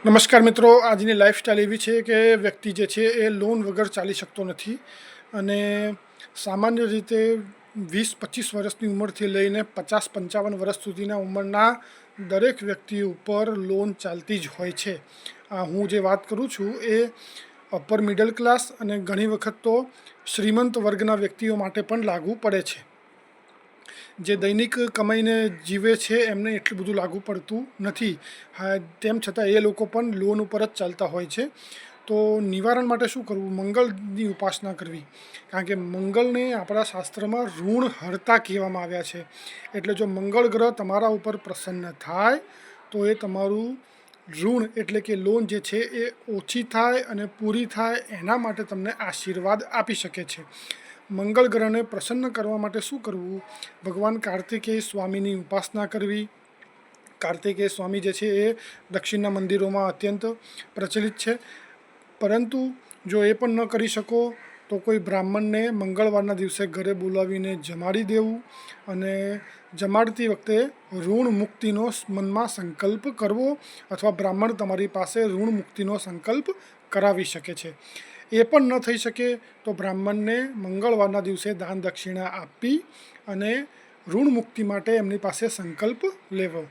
નમસ્કાર મિત્રો, આજની લાઈફસ્ટાઈલ એવી છે કે વ્યક્તિ જે છે એ લોન વગર ચાલી શકતો નથી અને સામાન્ય રીતે 20-25 વર્ષની ઉંમરથી લઈને 50-55 વર્ષ સુધીના ઉંમરના દરેક વ્યક્તિ ઉપર લોન ચાલતી જ હોય છે. હું જે વાત કરું છું એ અપર મિડલ ક્લાસ અને ઘણી વખત તો શ્રીમંત વર્ગના વ્યક્તિઓ માટે પણ લાગુ પડે છે. જે દૈનિક કમાઈને જીવે છે એમને એટલું બધું લાગુ પડતું નથી. તેમ છતાં એ લોકો પણ લોન ઉપર જ ચાલતા હોય છે. તો નિવારણ માટે શું કરવું? મંગળની ઉપાસના કરવી, કારણ કે મંગળને આપણા શાસ્ત્રમાં ઋણ હરતા કહેવામાં આવ્યા છે. એટલે જો મંગળ ગ્રહ તમારા ઉપર પ્રસન્ન થાય તો એ તમારું ઋણ એટલે કે લોન જે છે એ ઓછી થાય અને પૂરી થાય એના માટે તમને આશીર્વાદ આપી શકે છે. મંગળ ગ્રહને પ્રસન્ન કરવા માટે શું કરવું? ભગવાન કાર્તિકેય સ્વામીની ઉપાસના કરવી. કાર્તિકેય સ્વામી જે છે એ દક્ષિણના મંદિરોમાં અત્યંત પ્રચલિત છે. પરંતુ જો એ પણ ન કરી શકો તો કોઈ બ્રાહ્મણને મંગળવારના દિવસે ઘરે બોલાવીને જમાડી દેવું અને જમાડતી વખતે ઋણ મુક્તિનો મનમાં સંકલ્પ કરવો, અથવા બ્રાહ્મણ તમારી પાસે ઋણ મુક્તિનો સંકલ્પ કરાવી શકે છે. એ પણ ન થઈ શકે તો બ્રાહ્મણને મંગળવારના દિવસે દાન દક્ષિણા આપી અને ઋણ મુક્તિ માટે એમની પાસે સંકલ્પ લેવો.